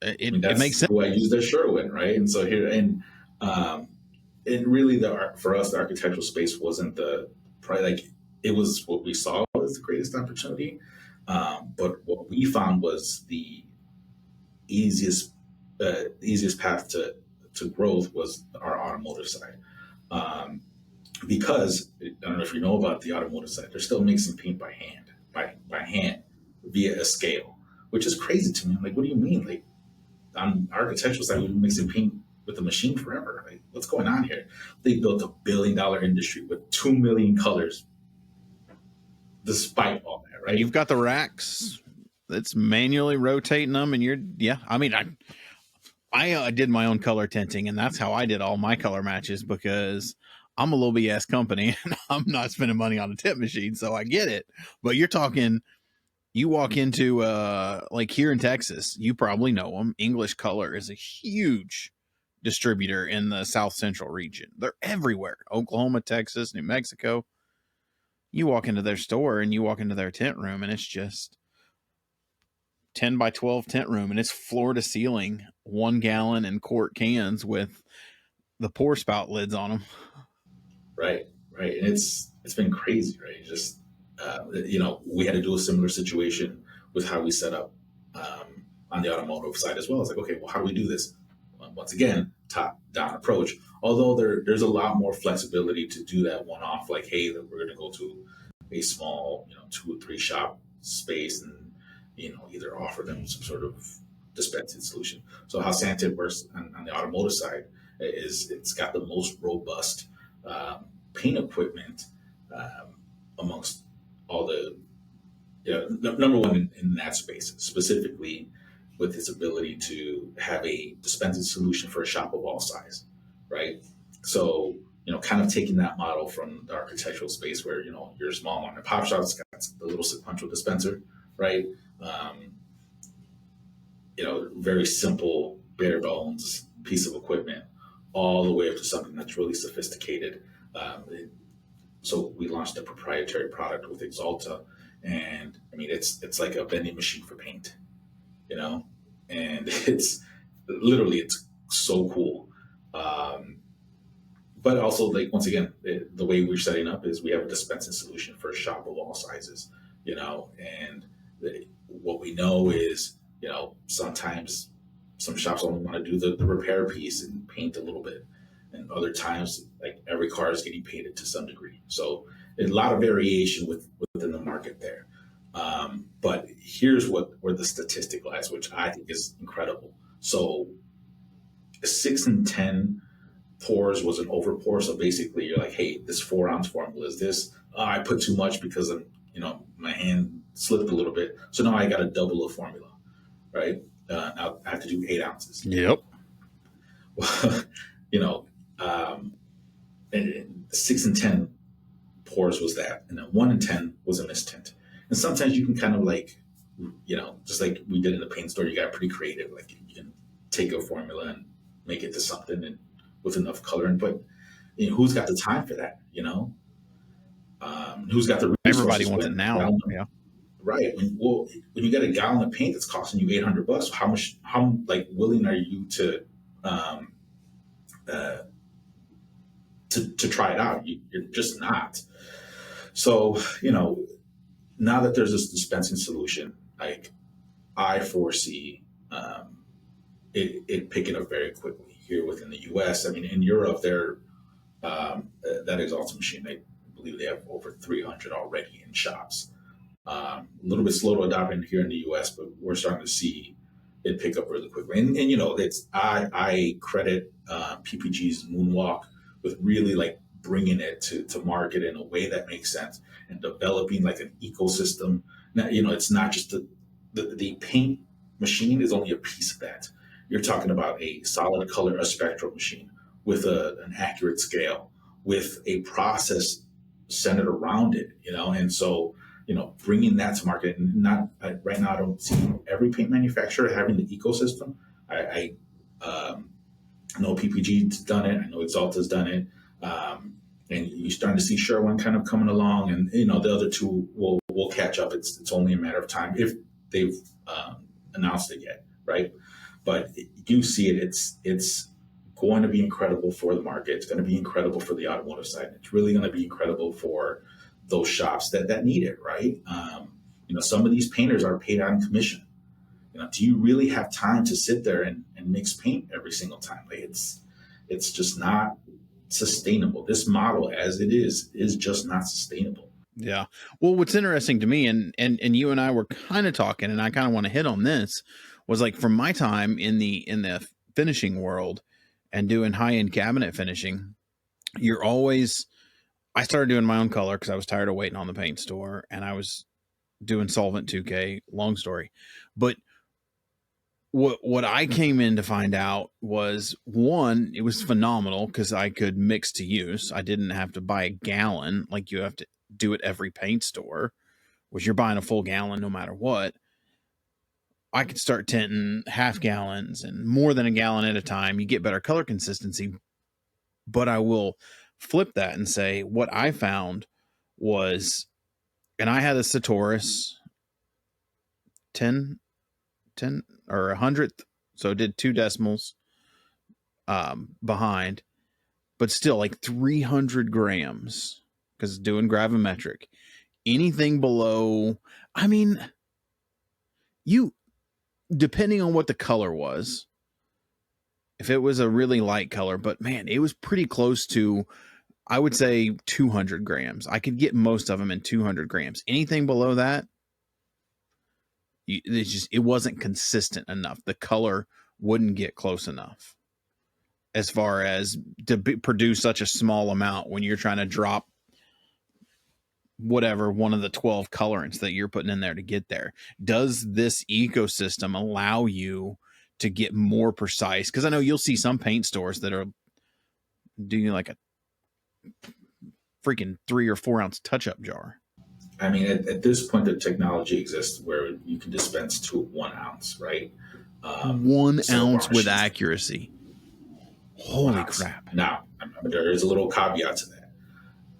it makes sense. Who I use their Sherwin, right? And so here, and really for us, the architectural space wasn't it was what we saw was the greatest opportunity. But what we found was the easiest path to growth was our automotive side. Because I don't know if you know about the automotive side, they're still mixing paint by hand via a scale, which is crazy to me. I'm like, what do you mean? Like on architectural side, we've been mixing paint with the machine forever. Like, what's going on here? They built $1 billion industry with 2 million colors, despite all that, right? You've got the racks that's manually rotating them, and I mean, I did my own color tinting, and that's how I did all my color matches, because I'm a little BS company and I'm not spending money on a tint machine, so I get it. But you're talking, you walk into like here in Texas, you probably know them. English Color is a huge distributor in the South Central region. They're everywhere. Oklahoma, Texas, New Mexico. You walk into their store and you walk into their tint room, and it's just 10 by 12 tent room, and it's floor to ceiling 1 gallon and quart cans with the pour spout lids on them. Right. And it's been crazy, right? Just, we had to do a similar situation with how we set up on the automotive side as well. It's like, okay, well, how do we do this? Well, once again, top down approach. Although there's a lot more flexibility to do that one off, like, hey, that we're going to go to a small, 2 or 3 shop space and, either offer them some sort of dispensing solution. So how Santint works on the automotive side is it's got the most robust paint equipment amongst all the number one in that space, specifically with its ability to have a dispensing solution for a shop of all size, right? So, kind of taking that model from the architectural space where, your small mom and pop shop's got the little sequential dispenser, right? Very simple, bare bones piece of equipment, all the way up to something that's really sophisticated. So we launched a proprietary product with Exalta, and I mean, it's like a vending machine for paint, and it's so cool. But also, like, once again, the way we're setting up is we have a dispensing solution for a shop of all sizes, and what we know is, sometimes some shops only want to do the repair piece and paint a little bit. And other times, like, every car is getting painted to some degree. So a lot of variation within the market there. But here's where the statistic lies, which I think is incredible. So 6 in 10 pours was an over pour. So basically you're like, hey, this 4-ounce formula is this. I put too much because my hand slipped a little bit. So now I got to double the formula, right? Now I have to do 8 ounces. Yep. Well, and 6 in 10 pours was that, and then 1 in 10 was a mistint. And sometimes you can kind of like, just like we did in the paint store, you got pretty creative. Like, you can take a formula and make it to something and with enough coloring. But who's got the time for that? Who's got the resources? Everybody wants it now. Yeah. Right. When you get a gallon of paint that's costing you $800, how willing are you to try it out? You're just not. So, now that there's this dispensing solution, like, I foresee it picking up very quickly here within the US. I mean, in Europe, they're that Exalta machine, I believe they have over 300 already in shops. A little bit slow to adopt it here in the US, but we're starting to see it pick up really quickly. And it's I credit PPG's Moonwalk with really, like, bringing it to market in a way that makes sense and developing like an ecosystem. Now, it's not just the paint machine is only a piece of that. You're talking about a solid color, a spectral machine with an accurate scale, with a process centered around it, and so, bringing that to market, and not right now, I don't see every paint manufacturer having the ecosystem. I know PPG's done it. I know Axalta's done it. And you're starting to see Sherwin kind of coming along, and the other two will catch up. It's only a matter of time if they've announced it yet, right? But you see it. It's going to be incredible for the market. It's going to be incredible for the automotive side. It's really going to be incredible for those shops that need it, right? Some of these painters are paid on commission. Do you really have time to sit there and mix paint every single time? Like it's just not sustainable. This model as it is just not sustainable. Yeah. Well, what's interesting to me, and you and I were kind of talking, and I kind of want to hit on this, was like from my time in the finishing world and doing high-end cabinet finishing, I started doing my own color because I was tired of waiting on the paint store, and I was doing solvent 2K, long story. But what I came in to find out was, one, it was phenomenal because I could mix to use. I didn't have to buy a gallon like you have to do at every paint store, which you're buying a full gallon no matter what. I could start tinting half gallons and more than a gallon at a time. You get better color consistency. But I will flip that and say what I found was, and I had a Satoris 10 or 100th, so it did 2 decimals behind, but still like 300 grams because it's doing gravimetric. Anything below, I mean, depending on what the color was, if it was a really light color, but man, it was pretty close to, I would say 200 grams. I could get most of them in 200 grams. Anything below that, it wasn't consistent enough. The color wouldn't get close enough as far as to produce such a small amount when you're trying to drop whatever one of the 12 colorants that you're putting in there to get there. Does this ecosystem allow you to get more precise? Because I know you'll see some paint stores that are doing like a freaking 3 or 4 ounce touch-up jar. I mean, at this point, the technology exists where you can dispense to 1 ounce, right? 1 ounce with accuracy. Holy crap. Now, there is a little caveat to that.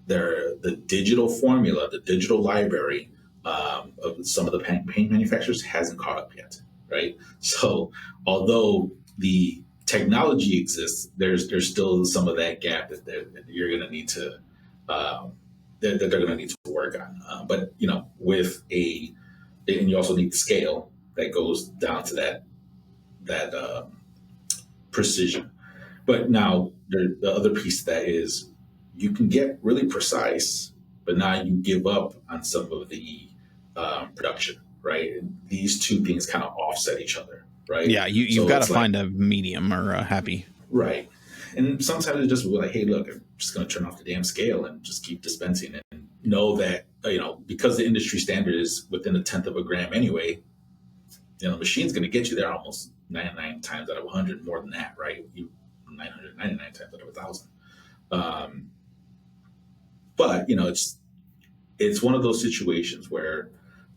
The digital formula, the digital library of some of the paint manufacturers hasn't caught up yet, right? So although the technology exists, there's still some of that gap that you're going to need to that they're going to need to work on. But and you also need the scale that goes down to that precision. But now the other piece of that is you can get really precise, but now you give up on some of the production, right? And these two things kind of offset each other, right? Yeah, you've got to find a medium or a happy. Right. And sometimes it's just like, hey, look, I'm just going to turn off the damn scale and just keep dispensing it and know that, because the industry standard is within 1/10 of a gram anyway, the machine's going to get you there almost 99 times out of 100, more than that, right? 999 times out of 1,000. But, it's one of those situations where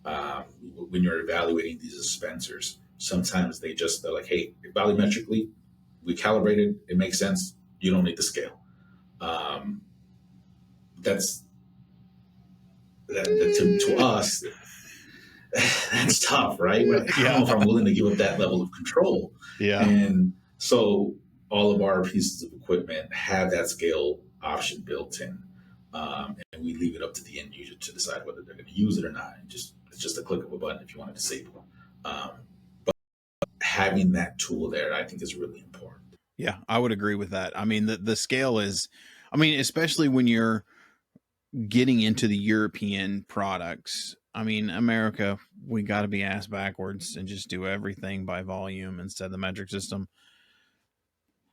when you're evaluating these dispensers, sometimes they're like, hey, volumetrically, we calibrated, it makes sense, you don't need the scale. To us, that's tough, right? I don't know if I'm willing to give up that level of control. Yeah. And so all of our pieces of equipment have that scale option built in. And we leave it up to the end user to decide whether they're going to use it or not. It's just a click of a button if you want to disable. But having that tool there, I think, is really important. Yeah, I would agree with that. I mean, the scale is, especially when you're getting into the European products. I mean, America, we got to be ass backwards and just do everything by volume instead of the metric system.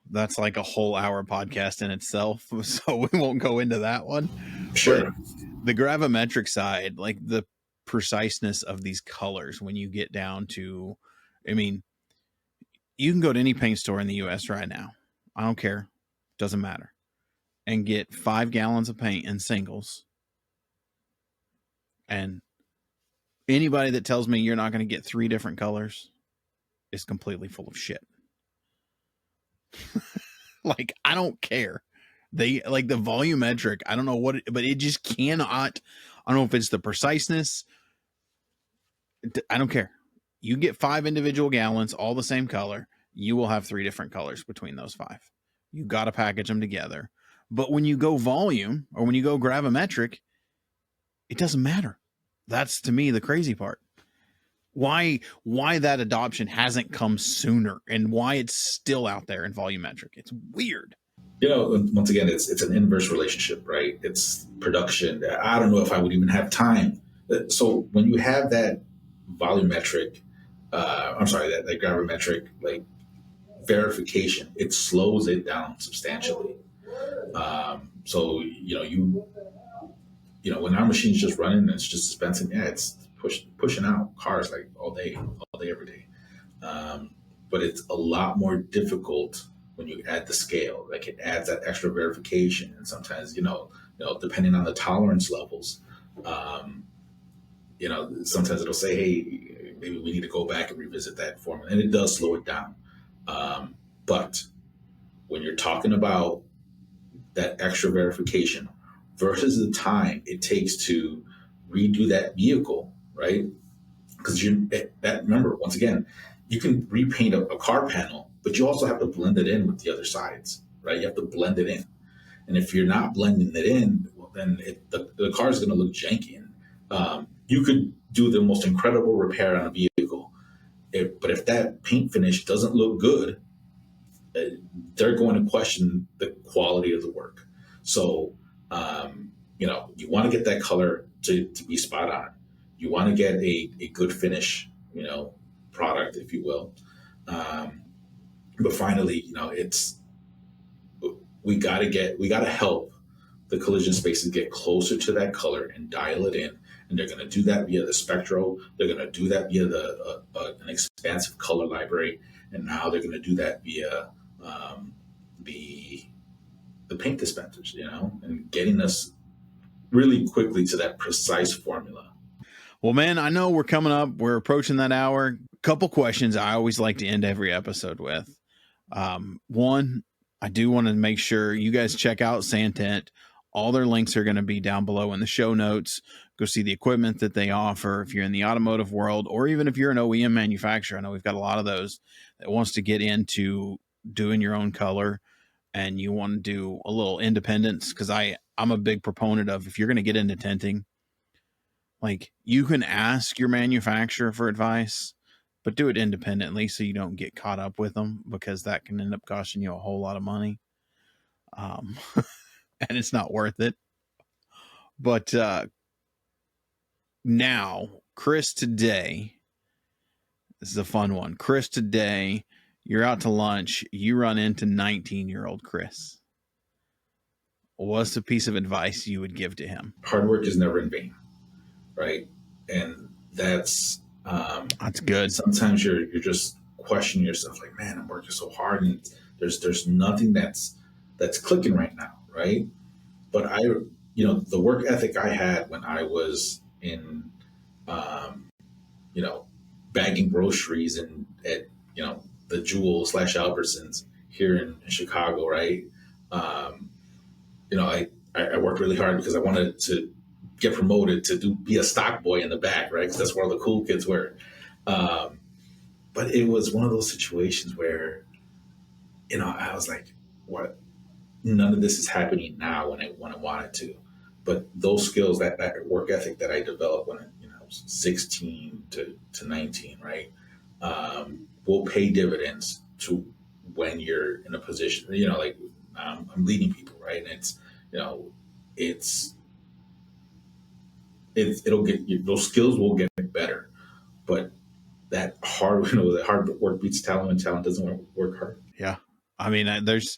That's like a whole hour podcast in itself, so we won't go into that one. Sure. But the gravimetric side, like the preciseness of these colors, when you get down to, you can go to any paint store in the U.S. right now. I don't care. Doesn't matter. And get 5 gallons of paint in singles. And anybody that tells me you're not going to get 3 different colors is completely full of shit. Like, I don't care. They like the volumetric. I don't know what, but it just cannot. I don't know if it's the preciseness. I don't care. You get 5 individual gallons, all the same color. You will have 3 different colors between those 5. You got to package them together. But when you go volume or when you go gravimetric, it doesn't matter. That's, to me, the crazy part. Why that adoption hasn't come sooner and why it's still out there in volumetric. It's weird. Once again, it's an inverse relationship, right? It's production. I don't know if I would even have time. So when you have that volumetric, that gravimetric like verification, it slows it down substantially. So when our machine's just running and it's just dispensing, it's pushing out cars like all day, every day. But it's a lot more difficult when you add the scale. Like, it adds that extra verification, and sometimes depending on the tolerance levels, sometimes it'll say, hey, maybe we need to go back and revisit that formula, and it does slow it down. But when you're talking about that extra verification versus the time it takes to redo that vehicle, right? Because remember, once again, you can repaint a car panel, but you also have to blend it in with the other sides, right? You have to blend it in. And if you're not blending it in, well, then the car is going to look janky. You could do the most incredible repair on a vehicle, but if that paint finish doesn't look good, they're going to question the quality of the work. So, you want to get that color to be spot on. You want to get a good finish, product, if you will. But finally, we got to help the collision spaces get closer to that color and dial it in. And they're going to do that via the spectro. They're going to do that via an expansive color library. And now they're going to do that via the paint dispensers, and getting us really quickly to that precise formula. Well, man, I know we're coming up. We're approaching that hour. Couple questions I always like to end every episode with. One, I do want to make sure you guys check out Santint. All their links are going to be down below in the show notes. Go see the equipment that they offer if you're in the automotive world, or even if you're an OEM manufacturer. I know we've got a lot of those that wants to get into doing your own color and you want to do a little independence, because I'm a big proponent of, if you're going to get into tinting, like, you can ask your manufacturer for advice, but do it independently so you don't get caught up with them, because that can end up costing you a whole lot of money. And it's not worth it. But now, Chris, today, this is a fun one. Chris, today, you're out to lunch. You run into 19-year-old Chris. What's the piece of advice you would give to him? Hard work is never in vain, right? And that's good. Sometimes you're just questioning yourself, like, man, I'm working so hard, and there's nothing that's clicking right now, right? But the work ethic I had when I was in, bagging groceries and at the Jewel / Albertsons here in Chicago, right? I worked really hard because I wanted to get promoted to be a stock boy in the back, right? Because that's where all the cool kids were. But it was one of those situations where, I was like, what? None of this is happening now when I wanted to. But those skills, that work ethic that I developed when I was 16 to 19, right, will pay dividends to when you're in a position, I'm leading people, right? And it'll get, those skills will get better, but that hard work beats talent, and talent doesn't work hard. Yeah. I mean, there's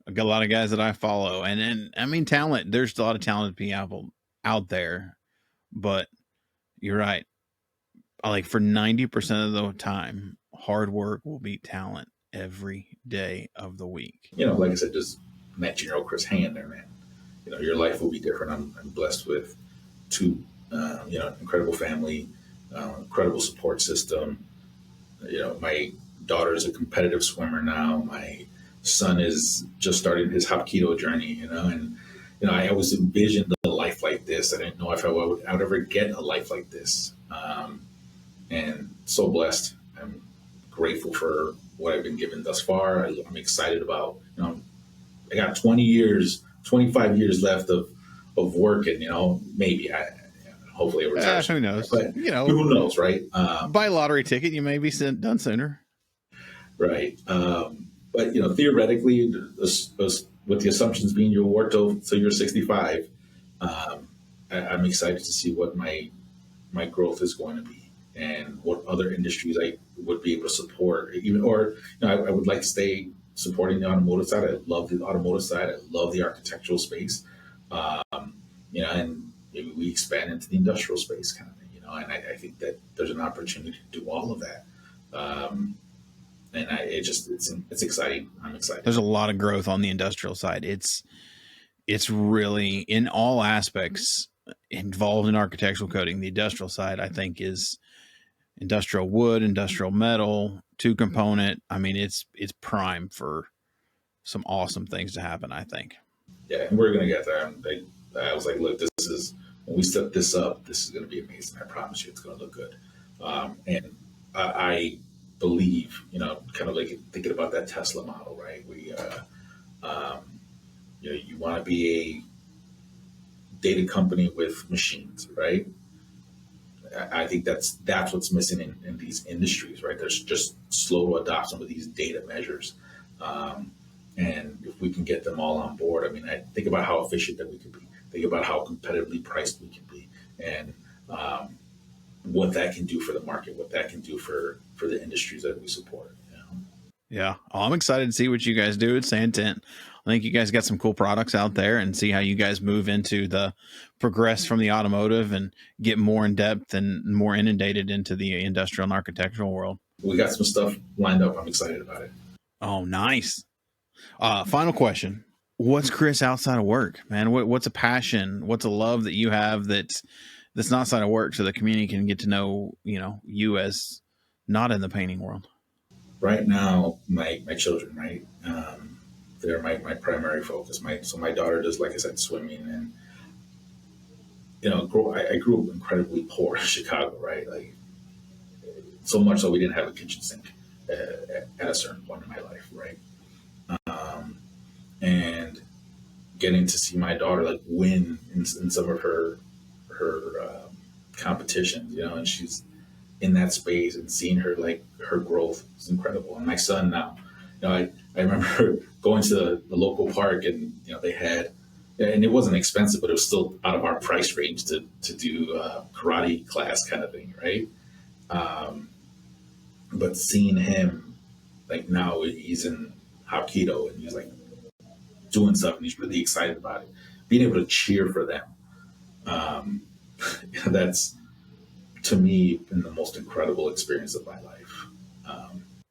a lot of guys that I follow, and I mean, talent, there's a lot of talented people out there, but you're right. Like, for 90% of the time, hard work will beat talent every day of the week. Like I said, just 19-year-old Chris, hang in there, man. Your life will be different. I'm blessed with two, incredible family, incredible support system. My daughter is a competitive swimmer now. My son is just starting his Hapkido journey, and I always envisioned a life like this. I didn't know if I would ever get a life like this. And so blessed. I'm grateful for what I've been given thus far. I'm excited about, I got 25 years left of working, maybe hopefully it retires. Who knows? But who knows, right? Buy a lottery ticket, you may be done sooner. Right. But theoretically, with the assumptions being you work till you're 65, I'm excited to see what my growth is going to be and what other industries I would be able to support. I would like to stay supporting the automotive side. I love the automotive side. I love the architectural space. And maybe we expand into the industrial space kind of thing. And I think that there's an opportunity to do all of that. And it's exciting. I'm excited. There's a lot of growth on the industrial side. It's really in all aspects involved in architectural coating. The industrial side, I think, is industrial wood, industrial metal, 2-component. I mean, it's prime for some awesome things to happen, I think. Yeah, and we're going to get there. I was like, look, when we set this up, this is going to be amazing. I promise you it's going to look good. And I believe, kind of like thinking about that Tesla model, right? You want to be a data company with machines, right? I think that's what's missing in these industries, right? They're just slow to adopt some of these data measures. And if we can get them all on board, I think about how efficient that we could be. Think about how competitively priced we can be, and what that can do for the market, what that can do for the industries that we support. Yeah. I'm excited to see what you guys do at Santint. I think you guys got some cool products out there, and see how you guys move into progress from the automotive and get more in depth and more inundated into the industrial and architectural world. We got some stuff lined up. I'm excited about it. Oh, nice. Final question. What's Chris outside of work, man? What's a passion? What's a love that you have that's not outside of work, so the community can get to know, you as not in the painting world? Right now, my children, right? They're my primary focus. My daughter does, like I said, swimming, and I grew up incredibly poor in Chicago, right? Like, so much so we didn't have a kitchen sink at a certain point in my life, right? And getting to see my daughter like win in some of her competitions, and she's in that space, and seeing her her growth is incredible. And my son now, I remember going to the local park, and they had, and it wasn't expensive, but it was still out of our price range to do a karate class kind of thing, right? But seeing him, now he's in Hapkido, and he's doing stuff, and he's really excited about it. Being able to cheer for them, that's, to me, been the most incredible experience of my life.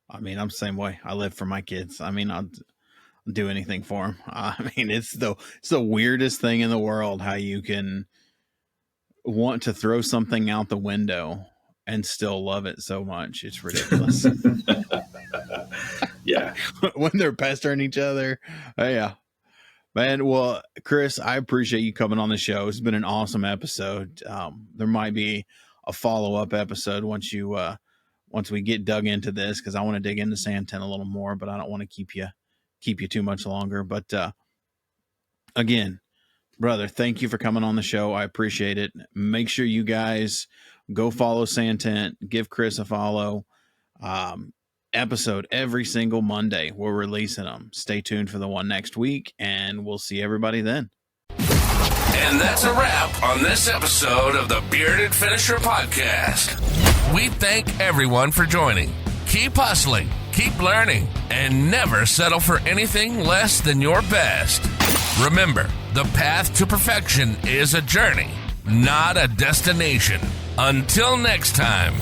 I'm the same way. I live for my kids. I'll do anything for them. It's the weirdest thing in the world how you can want to throw something out the window and still love it so much. It's ridiculous. Yeah. When they're pestering each other. Yeah. Man, well, Chris, I appreciate you coming on the show. It's been an awesome episode. There might be a follow-up episode once we get dug into this, because I want to dig into Santint a little more, but I don't want to keep you too much longer. But again, brother, thank you for coming on the show. I appreciate it. Make sure you guys go follow Santint, give Chris a follow. Episode every single Monday. We're releasing them. Stay tuned for the one next week, and we'll see everybody then. And that's a wrap on this episode of the Bearded Finisher Podcast. We thank everyone for joining. Keep hustling, keep learning, and never settle for anything less than your best. Remember, the path to perfection is a journey, not a destination. Until next time.